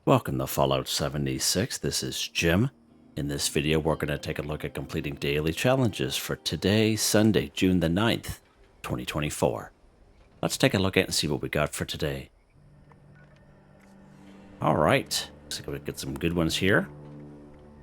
Welcome to Fallout 76. This is Jim. In this video, we're going to take a look at completing daily challenges for today, Sunday, June the 9th, 2024. Let's take a look at and see what we got for today. All right, looks like we get some good ones here.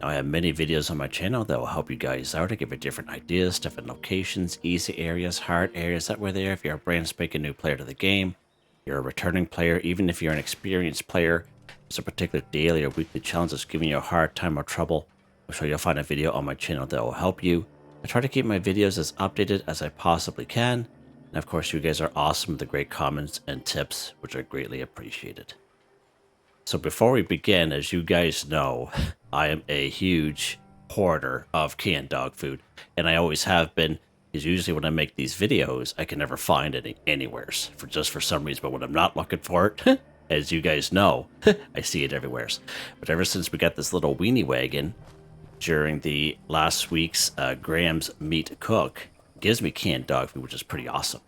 Now, I have many videos on my channel that will help you guys out. I give you different ideas, different locations, easy areas, hard areas that were there. If you're a brand spanking new player to the game, you're a returning player, even if you're an experienced player, there's a particular daily or weekly challenge that's giving you a hard time or trouble, I'm sure you'll find a video on my channel that will help you. I try to keep my videos as updated as I possibly can. And of course, you guys are awesome with the great comments and tips, which are greatly appreciated. So before we begin, as you guys know, I am a huge hoarder of canned dog food, and I always have been, because usually when I make these videos, I can never find any anywheres for some reason. But when I'm not looking for it, as you guys know, I see it everywheres. But ever since we got this little weenie wagon during the last week's Graham's Meat Cook, it gives me canned dog food, which is pretty awesome.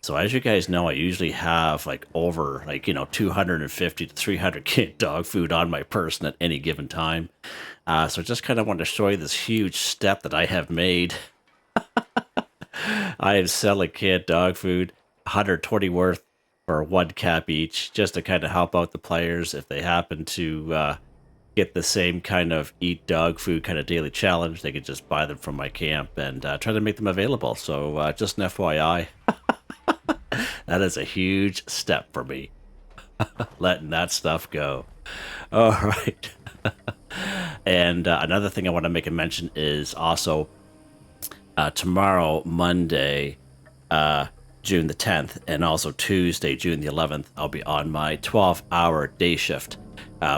So as you guys know, I usually have over 250 to 300 canned dog food on my person at any given time. So just kind of wanted to show you this huge step that I have made. I am selling canned dog food, 120 worth for one cap each, just to kind of help out the players if they happen to get the same kind of eat dog food kind of daily challenge. They could just buy them from my camp and try to make them available. So just an FYI, that is a huge step for me, letting that stuff go. All right. And another thing I want to make a mention is also tomorrow, Monday, June the 10th, and also Tuesday, June the 11th, I'll be on my 12-hour day shift,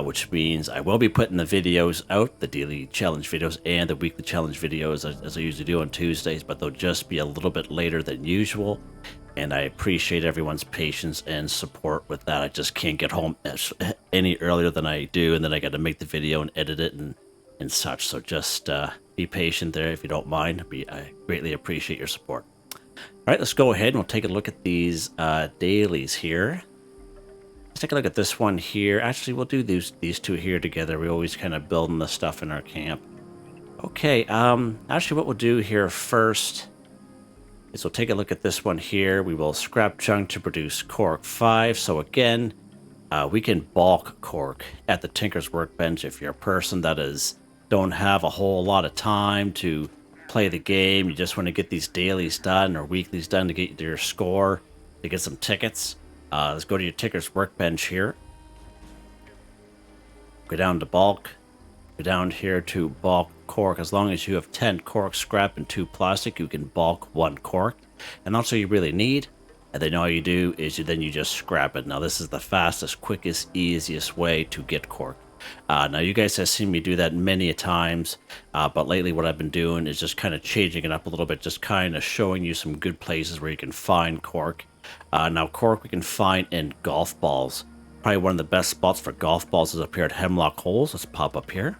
which means I will be putting the videos out, the daily challenge videos and the weekly challenge videos as I usually do on Tuesdays, but they'll just be a little bit later than usual. And I appreciate everyone's patience and support with that. I just can't get home any earlier than I do, and then I got to make the video and edit it and such. So just be patient there if you don't mind. I greatly appreciate your support. All right, let's go ahead and we'll take a look at these dailies here. Let's take a look at this one here. Actually, we'll do these two here together. We always kind of building the stuff in our camp. Okay, actually what we'll do here first is we'll take a look at this one here. We will scrap junk to produce Cork 5. So again, we can bulk Cork at the Tinker's Workbench if you're a person that don't have a whole lot of time to play the game. You just want to get these dailies done or weeklies done to get your score, to get some tickets. Let's go to your Tinker's Workbench here. Go down to bulk. Go down here to bulk cork. As long as you have 10 cork scrap and 2 plastic, you can bulk 1 cork. And that's all you really need. And then all you do is you just scrap it. Now this is the fastest, quickest, easiest way to get cork. Now you guys have seen me do that many a times, but lately what I've been doing is just kind of changing it up a little bit, just kind of showing you some good places where you can find cork. Now cork we can find in golf balls. Probably one of the best spots for golf balls is up here at Hemlock Holes. Let's pop up here.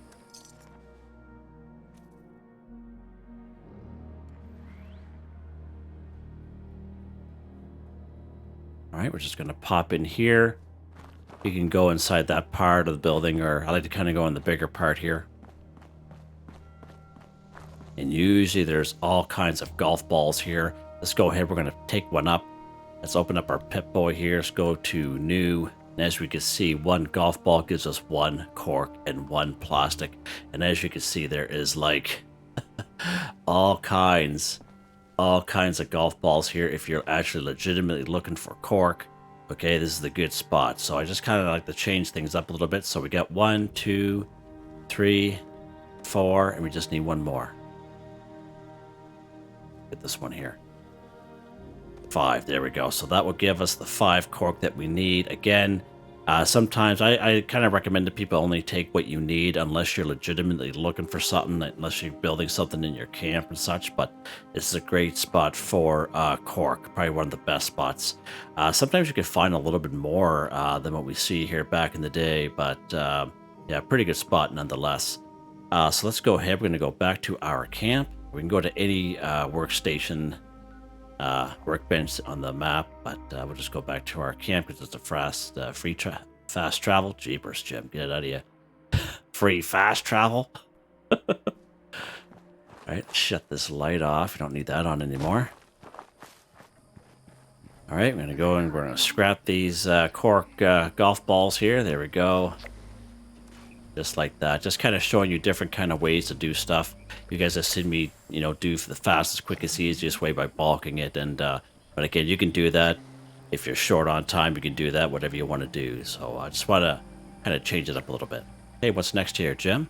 All right, we're just going to pop in here. You can go inside that part of the building, or I like to kind of go in the bigger part here. And usually there's all kinds of golf balls here. Let's go ahead. We're going to take one up. Let's open up our Pip-Boy here. Let's go to new. And as we can see, 1 golf ball gives us 1 cork and 1 plastic. And as you can see, there is like all kinds of golf balls here if you're actually legitimately looking for cork. Okay, this is the good spot. So I just kind of like to change things up a little bit. So we got 1, 2, 3, 4, and we just need 1 more. Get this one here. 5, there we go. So that will give us the 5 cork that we need. Again, sometimes I kind of recommend that people only take what you need unless you're legitimately looking for something, unless you're building something in your camp and such. But this is a great spot for cork, probably one of the best spots. Sometimes you can find a little bit more than what we see here back in the day, but yeah, pretty good spot nonetheless. So let's go ahead. We're going to go back to our camp. We can go to any workstation, workbench on the map, but we'll just go back to our camp because it's a fast fast travel. Jeepers, Jim, get it out of you. Free fast travel. Alright, shut this light off. You don't need that on anymore. Alright, we're going to go and we're going to scrap these Cork golf balls here. There we go. Just like that. Just kind of showing you different kind of ways to do stuff. You guys have seen me, you know, do for the fastest, quickest, easiest way by bulking it. And but again, you can do that. If you're short on time, you can do that, whatever you want to do. So I just want to kind of change it up a little bit. Hey, what's next here, Jim?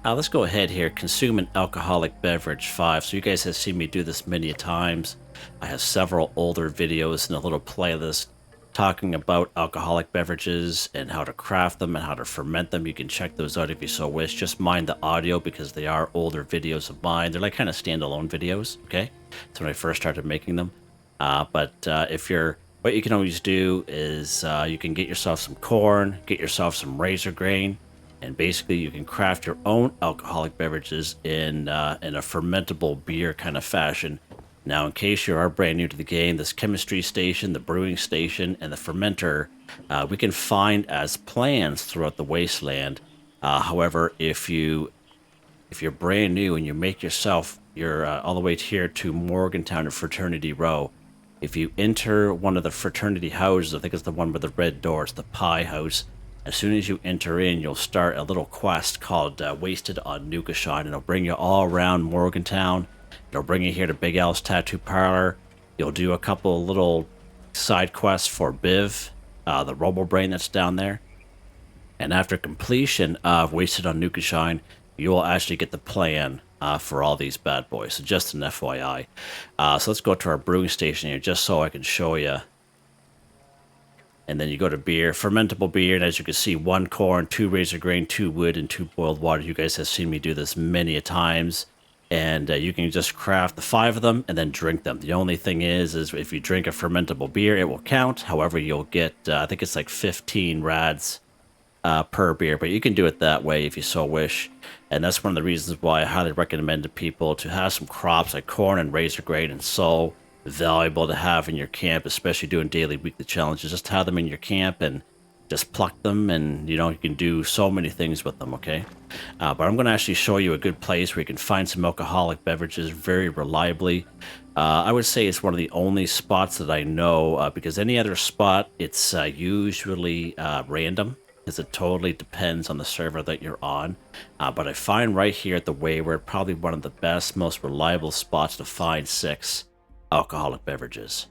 Let's go ahead here. Consume an alcoholic beverage 5. So you guys have seen me do this many times. I have several older videos in a little playlist talking about alcoholic beverages and how to craft them and how to ferment them. You can check those out if you so wish. Just mind the audio because they are older videos of mine. They're like kind of standalone videos, okay? That's when I first started making them. But if you're, what you can always do is you can get yourself some corn, get yourself some razor grain, and basically you can craft your own alcoholic beverages in a fermentable beer kind of fashion. Now, in case you are brand new to the game, this chemistry station, the brewing station, and the fermenter, we can find as plans throughout the wasteland. However, if you're brand new and you make yourself, you're all the way here to Morgantown or Fraternity Row. If you enter one of the fraternity houses, I think it's the one with the red door, it's the Pie House. As soon as you enter in, you'll start a little quest called Wasted on Nukashine, and it'll bring you all around Morgantown. It'll bring you here to Big Al's Tattoo Parlor. You'll do a couple little side quests for Biv, the Robo-Brain that's down there. And after completion of Wasted on Nukashine, you will actually get the plan for all these bad boys. So just an FYI. So let's go to our brewing station here just so I can show you. And then you go to beer, fermentable beer, and as you can see, 1 corn, 2 razor grain, 2 wood, and 2 boiled water. You guys have seen me do this many a times. And you can just craft the 5 of them and then drink them. The only thing is if you drink a fermentable beer, it will count. However, you'll get, I think it's like 15 rads per beer. But you can do it that way if you so wish. And that's one of the reasons why I highly recommend to people to have some crops like corn and razor grain, and so valuable to have in your camp, especially doing daily, weekly challenges. Just have them in your camp and just pluck them, and you know, you can do so many things with them, okay? But I'm going to actually show you a good place where you can find some alcoholic beverages very reliably. I would say it's one of the only spots that I know, because any other spot, it's usually random, because it totally depends on the server that you're on. But I find right here at the Wayward, probably one of the best, most reliable spots to find 6 alcoholic beverages.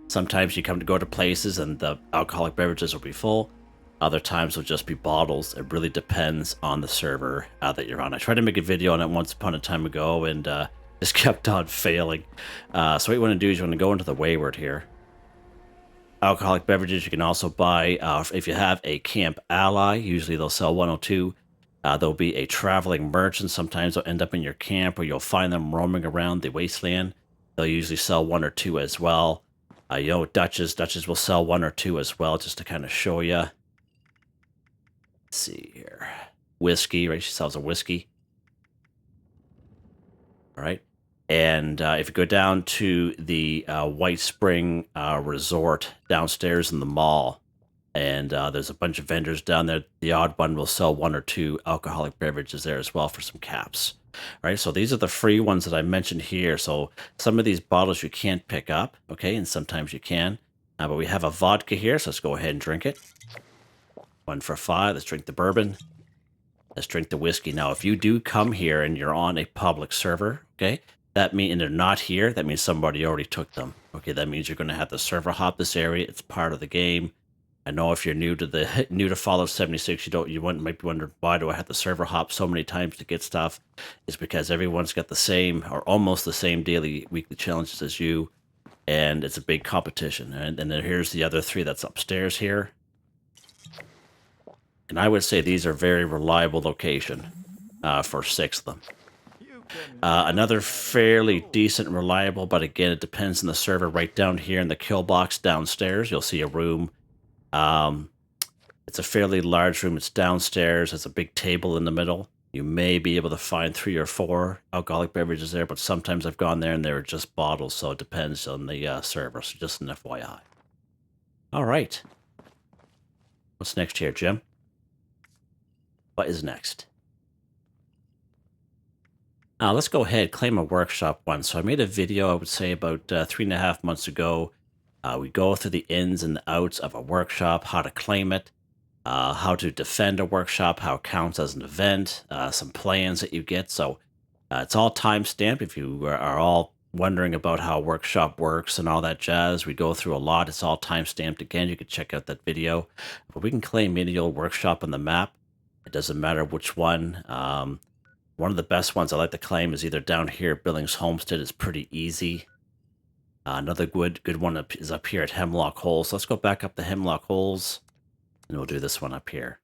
Sometimes you come to go to places and the alcoholic beverages will be full. Other times will just be bottles. It really depends on the server that you're on. I tried to make a video on it once upon a time ago and just kept on failing. So what you want to do is you want to go into the Wayward here. Alcoholic beverages you can also buy if you have a camp ally. Usually they'll sell 1 or 2. There'll be a traveling merchant. Sometimes they'll end up in your camp, or you'll find them roaming around the wasteland. They'll usually sell 1 or 2 as well. You know, Dutchess will sell 1 or 2 as well, just to kind of show you. Let's see here. Whiskey, right? She sells a whiskey. All right. And if you go down to the White Spring Resort downstairs in the mall, and there's a bunch of vendors down there, the odd one will sell 1 or 2 alcoholic beverages there as well for some caps. All right, so these are the free ones that I mentioned here. So some of these bottles you can't pick up, okay, and sometimes you can. But we have a vodka here, so let's go ahead and drink it. 1 for 5. Let's drink the bourbon. Let's drink the whiskey. Now, if you do come here and you're on a public server, okay, that means, and they're not here, that means somebody already took them. Okay, that means you're going to have to server hop this area. It's part of the game. I know if you're new to Fallout 76, you might be wondering, why do I have to server hop so many times to get stuff? It's because everyone's got the same or almost the same daily, weekly challenges as you, and it's a big competition. And then here's the other 3 that's upstairs here. And I would say these are very reliable location for 6 of them. Another fairly decent reliable, but again, it depends on the server. Right down here in the kill box downstairs, you'll see a room. It's a fairly large room. It's downstairs. There's a big table in the middle. You may be able to find 3 or 4 alcoholic beverages there, but sometimes I've gone there and they were just bottles, so it depends on the server. So just an FYI. All right. What's next here, Jim? What is next? Let's go ahead, claim a workshop one. So I made a video, I would say about 3.5 months ago. We go through the ins and the outs of a workshop, how to claim it, how to defend a workshop, how it counts as an event, some plans that you get. So it's all timestamped. If you are all wondering about how a workshop works and all that jazz, we go through a lot. It's all timestamped. Again, you can check out that video. But we can claim any old workshop on the map. It doesn't matter which one. One of the best ones I like to claim is either down here, Billings Homestead is pretty easy. Another good one is up here at Hemlock Holes. So let's go back up to Hemlock Holes, and we'll do this one up here.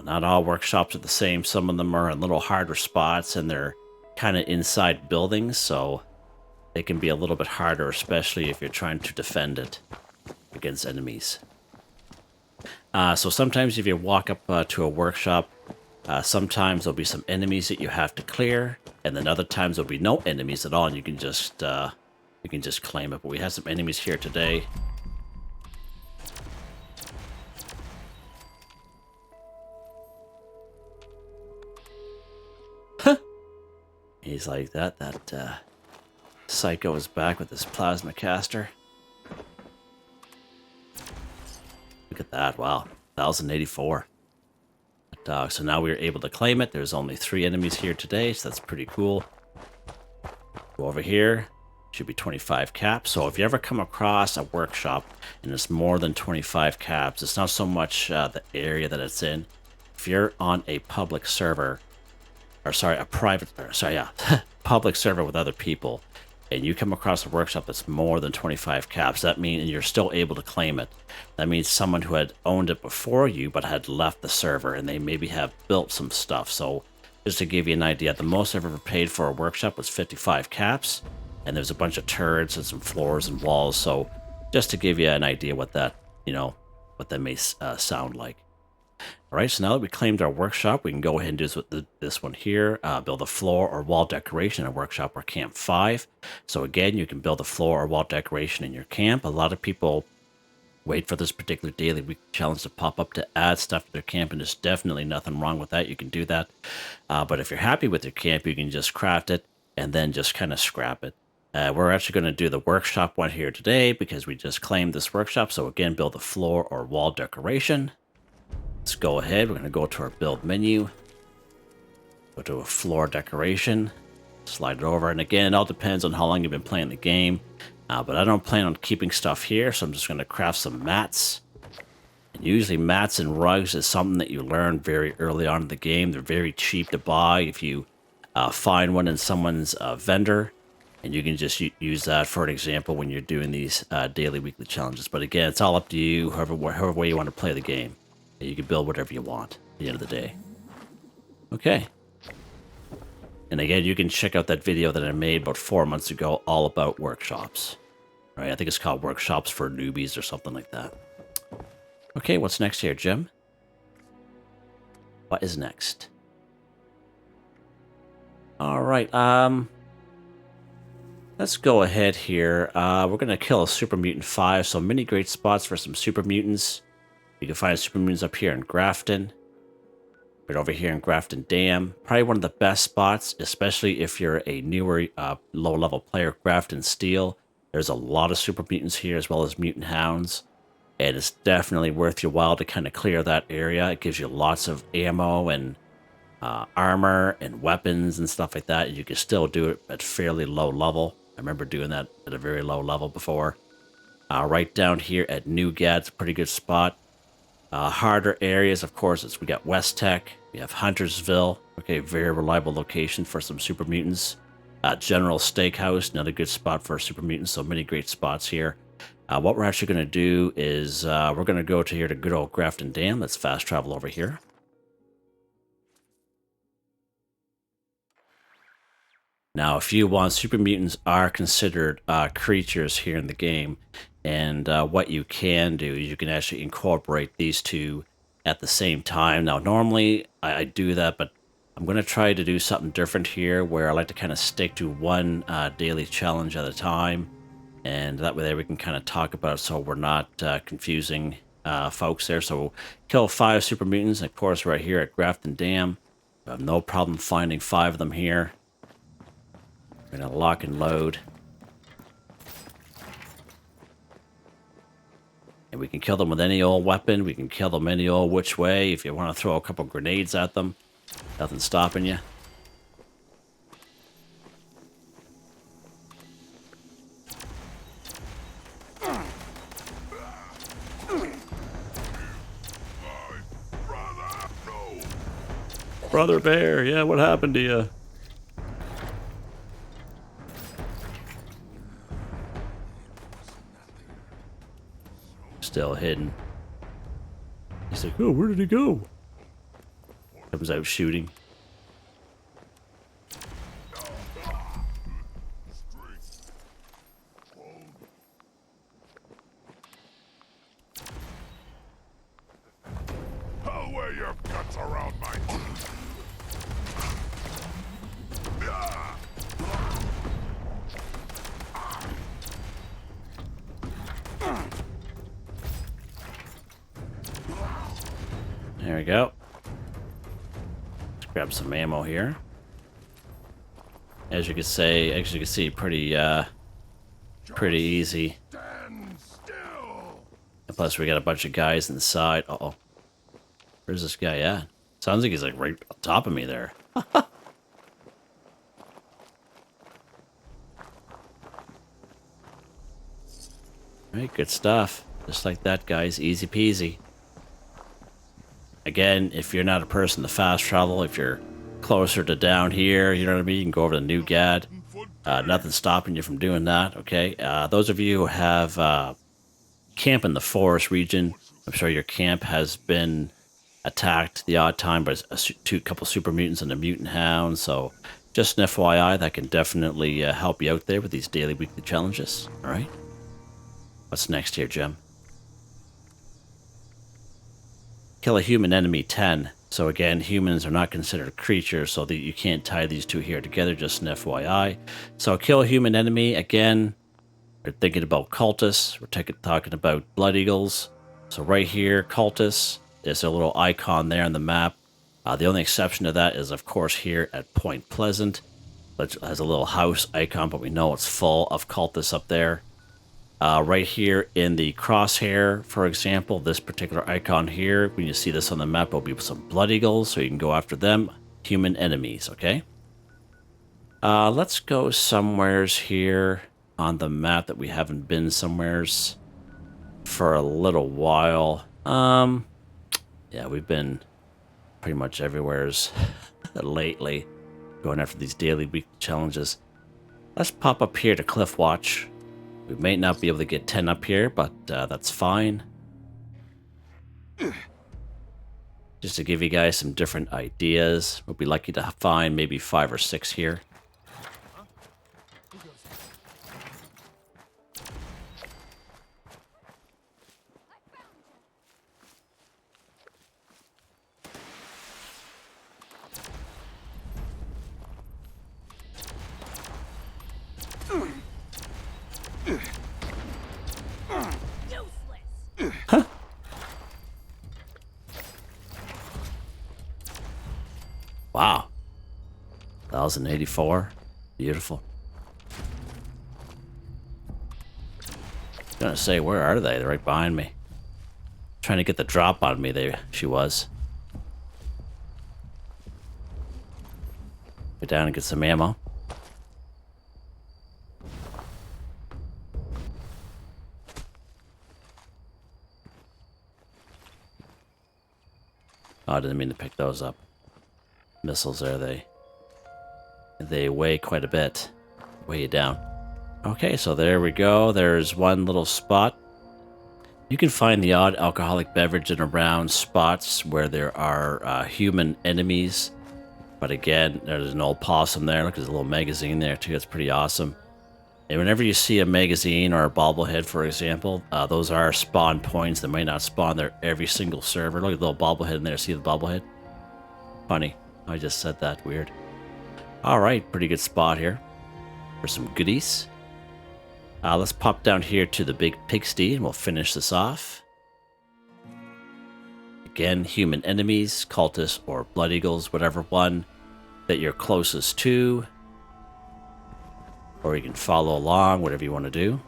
Not all workshops are the same. Some of them are in little harder spots, and they're kind of inside buildings, so they can be a little bit harder, especially if you're trying to defend it against enemies. So sometimes if you walk up to a workshop, sometimes there'll be some enemies that you have to clear, and then other times there'll be no enemies at all, and you can just claim it. But we have some enemies here today. He's like that psycho is back with his plasma caster. Look at that! Wow, 1084. So now we are able to claim it. There's only 3 enemies here today, so that's pretty cool. Go over here. Should be 25 caps. So if you ever come across a workshop and it's more than 25 caps, it's not so much the area that it's in. If you're on a public server, public server with other people, and you come across a workshop that's more than 25 caps, that means you're still able to claim it. That means someone who had owned it before you but had left the server, and they maybe have built some stuff. So just to give you an idea, the most I've ever paid for a workshop was 55 caps, and there's a bunch of turrets and some floors and walls. So just to give you an idea what that may sound like. All right, so now that we claimed our workshop, we can go ahead and do this one here. Build a floor or wall decoration in a workshop or camp 5. So again, you can build a floor or wall decoration in your camp. A lot of people wait for this particular daily week challenge to pop up to add stuff to their camp, and there's definitely nothing wrong with that. You can do that. But if you're happy with your camp, you can just craft it and then just kind of scrap it. We're actually going to do the workshop one here today because we just claimed this workshop. So again, build a floor or wall decoration. Let's go ahead. We're going to go to our build menu. Go to a floor decoration. Slide it over. And again, it all depends on how long you've been playing the game. But I don't plan on keeping stuff here, so I'm just going to craft some mats. And usually mats and rugs is something that you learn very early on in the game. They're very cheap to buy if you find one in someone's vendor. And you can just use that for an example when you're doing these daily, weekly challenges. But again, it's all up to you, however way you want to play the game. You can build whatever you want at the end of the day. Okay. And again, you can check out that video that I made about 4 months ago all about workshops. All right, I think it's called Workshops for Newbies or something like that. Okay, what's next here, Jim? What is next? All right, let's go ahead here. We're going to kill a Super Mutant 5, so many great spots for some Super Mutants. You can find Super Mutants up here in Grafton. Right over here in Grafton Dam. Probably one of the best spots, especially if you're a newer, low-level player. Grafton Steel. There's a lot of Super Mutants here, as well as Mutant Hounds. And it's definitely worth your while to kind of clear that area. It gives you lots of ammo and armor and weapons and stuff like that. You can still do it at fairly low level. I remember doing that at a very low level before. Right down here at Newgad's a pretty good spot. Harder areas, of course, we got West Tech, we have Huntersville, okay, very reliable location for some Super Mutants. General Steakhouse, another good spot for Super Mutants, so many great spots here. What we're actually going to do is we're going to go to good old Grafton Dam. Let's fast travel over here. Now, if you want, Super Mutants are considered creatures here in the game. And what you can do is you can actually incorporate these two at the same time. Now, normally I do that, but I'm going to try to do something different here where I like to kind of stick to one daily challenge at a time. And that way there we can kind of talk about it so we're not confusing folks there. So kill 5 super mutants, of course, right here at Grafton Dam. I have no problem finding 5 of them here. We're going to lock and load. And we can kill them with any old weapon. We can kill them any old which way. If you want to throw a couple grenades at them, nothing's stopping you. Brother Bear, yeah, what happened to you? Still hidden. He's like, oh, where did he go? Comes out shooting. I'll wear your guts around my teeth. There we go. Let's grab some ammo here. As you can see, pretty easy. Stand still. And plus, we got a bunch of guys inside. Uh-oh. Where's this guy at? Sounds like he's like right on top of me there. Alright, good stuff. Just like that, guys. Easy peasy. Again, if you're not a person to fast travel, if you're closer to down here, you know what I mean? You can go over to New Gad. Nothing's stopping you from doing that, okay? Those of you who have camp in the forest region, I'm sure your camp has been attacked the odd time by a couple super mutants and a mutant hound, so just an FYI, that can definitely help you out there with these daily, weekly challenges, alright? What's next here, Jim? Kill a human enemy 10. So again, humans are not considered creatures, so that you can't tie these two here together, just an FYI. So kill a human enemy, again, we're thinking about cultists, we're talking about blood eagles. So right here, cultists, there's a little icon there on the map. The only exception to that is, of course, here at Point Pleasant, which has a little house icon, but we know it's full of cultists up there. Right here in the crosshair, for example, this particular icon here, when you see this on the map, will be some blood eagles, so you can go after them. Human enemies, okay? Let's go somewheres here on the map that we haven't been somewheres for a little while. Yeah, we've been pretty much everywheres lately, going after these daily weekly challenges. Let's pop up here to Cliff Watch. We may not be able to get 10 up here, but that's fine. Just to give you guys some different ideas. We'll be lucky to find maybe 5 or 6 here. Wow. 1084. Beautiful. Gonna say, where are they? They're right behind me. Trying to get the drop on me. She was. Go down and get some ammo. Oh, I didn't mean to pick those up. Missiles there, they weigh quite a bit. Weigh you down. Okay, so there we go. There's one little spot. You can find the odd alcoholic beverage in around spots where there are human enemies. But again, there's an old possum there. Look, there's a little magazine there too. That's pretty awesome. And whenever you see a magazine or a bobblehead, for example, those are spawn points that might not spawn there every single server. Look at the little bobblehead in there. See the bobblehead? Funny. I just said that. Weird. All right. Pretty good spot here for some goodies. Let's pop down here to the big pigsty and we'll finish this off. Again, human enemies, cultists, or blood eagles, whatever one that you're closest to. Or you can follow along, whatever you want to do.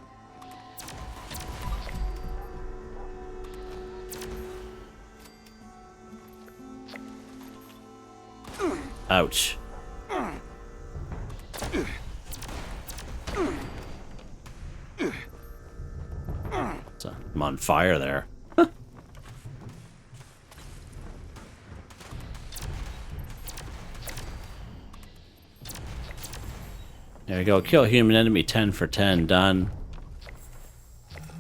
Ouch. So, I'm on fire there. There we go. Kill human enemy 10 for 10. Done.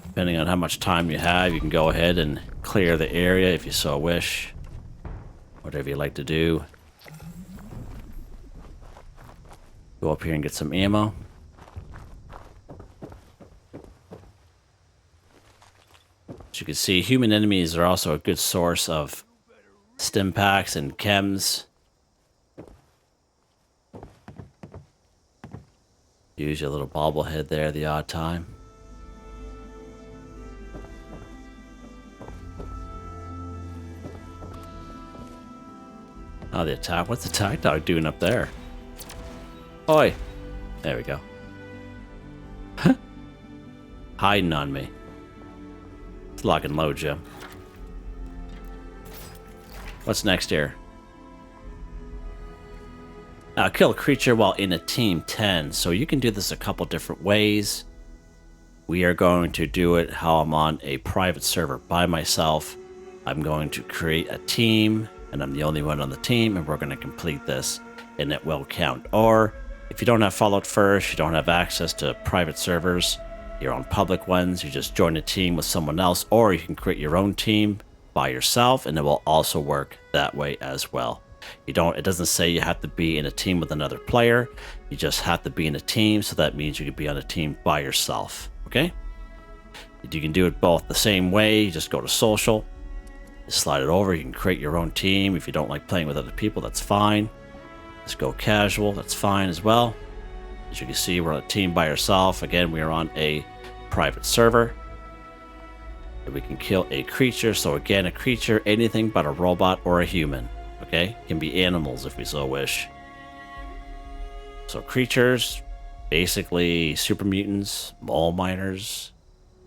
Depending on how much time you have, you can go ahead and clear the area if you so wish. Whatever you like to do. Go up here and get some ammo. As you can see, human enemies are also a good source of stim packs and chems. Use your little bobblehead there the odd time. Oh, the attack. What's the attack dog doing up there? Oi! There we go. Hiding on me. It's lock and load, Jim. What's next here? Kill a creature while in a team 10. So you can do this a couple different ways. We are going to do it how I'm on a private server by myself. I'm going to create a team, and I'm the only one on the team, and we're going to complete this, and it will count. Or if you don't have Fallout first, you don't have access to private servers, you're on public ones, you just join a team with someone else, or you can create your own team by yourself, and it will also work that way as well. It doesn't say you have to be in a team with another player. You just have to be in a team, so that means you can be on a team by yourself, okay? You can do it both the same way. You just go to social, you slide it over, you can create your own team. If you don't like playing with other people, that's fine. Just go casual, that's fine as well. As you can see, we're on a team by yourself. Again, we are on a private server. And we can kill a creature. So again, a creature, anything but a robot or a human. Okay? Can be animals if we so wish. So creatures, basically super mutants, mole miners,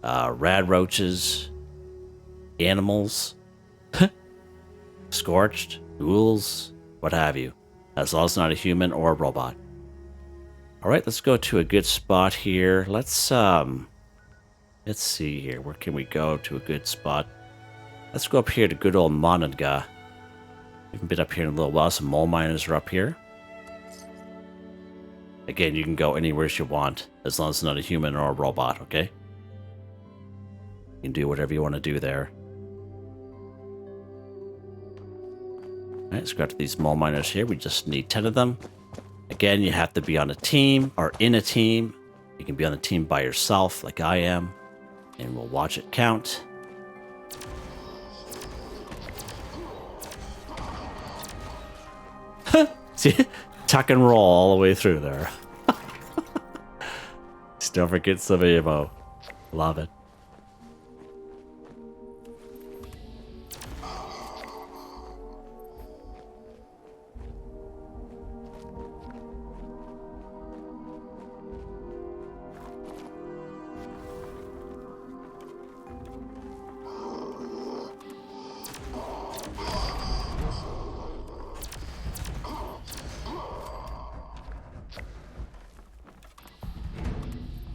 rad roaches, animals, scorched, ghouls, what have you. As long as it's not a human or a robot. Alright, let's go to a good spot here. Let's see here. Where can we go to a good spot? Let's go up here to good old Monadga. We haven't been up here in a little while. Some mole miners are up here. Again, you can go anywhere you want, as long as it's not a human or a robot, okay? You can do whatever you want to do there. Alright, let's go to these mole miners here. We just need 10 of them. Again, you have to be on a team or in a team. You can be on a team by yourself, like I am. And we'll watch it count. See? Tuck and roll all the way through there. Still forget some ammo. Love it.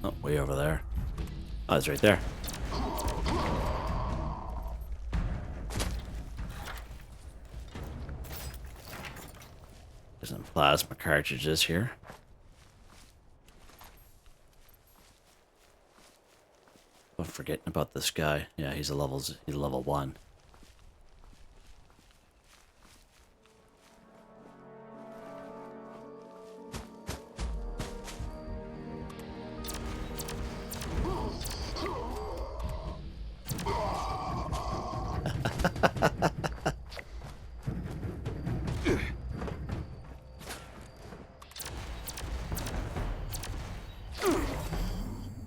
Oh, way over there. Oh, it's right there. There's some plasma cartridges here. I'm forgetting about this guy. Yeah, he's a level 1.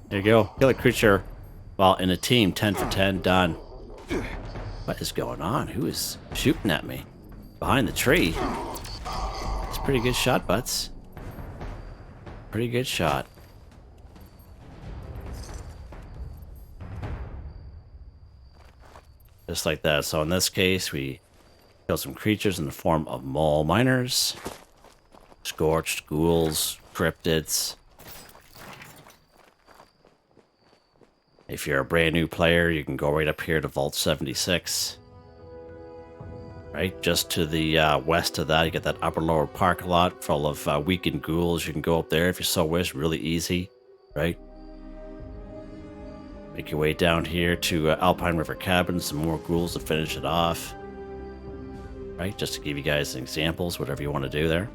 There you go. Kill a creature while in a team. 10 for 10. Done. What is going on? Who is shooting at me? Behind the tree. It's a pretty good shot, Butts. Pretty good shot. Just like that. So in this case, we kill some creatures in the form of mole miners, scorched ghouls, cryptids. If you're a brand new player, you can go right up here to Vault 76. Right, just to the west of that, you get that upper lower park lot full of weakened ghouls. You can go up there if you so wish, really easy, right? Make your way down here to Alpine River Cabin, some more ghouls to finish it off. Right, just to give you guys examples, whatever you want to do there.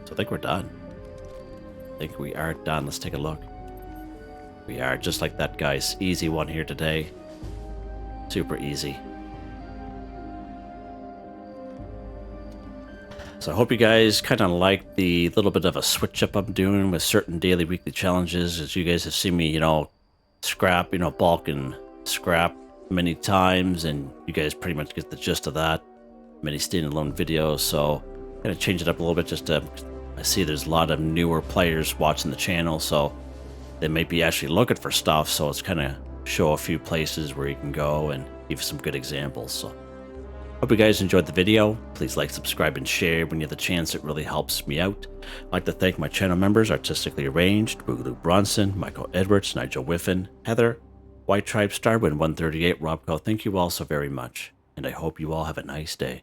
So I think we're done. I think we are done. Let's take a look. We are just like that, guys. Easy one here today. Super easy. So I hope you guys kind of like the little bit of a switch up I'm doing with certain daily, weekly challenges. As you guys have seen me, scrap, bulk and scrap many times, and you guys pretty much get the gist of that. Many standalone videos, so I'm gonna change it up a little bit. I see there's a lot of newer players watching the channel, so they may be actually looking for stuff. So it's kind of show a few places where you can go and give some good examples. So hope you guys enjoyed the video. Please like, subscribe, and share when you have the chance. It really helps me out. I'd like to thank my channel members: Artistically Arranged, Boogaloo Bronson, Michael Edwards, Nigel Wiffen, Heather, Whitetribe, Starwind 138, Robco. Thank you all so very much, and I hope you all have a nice day.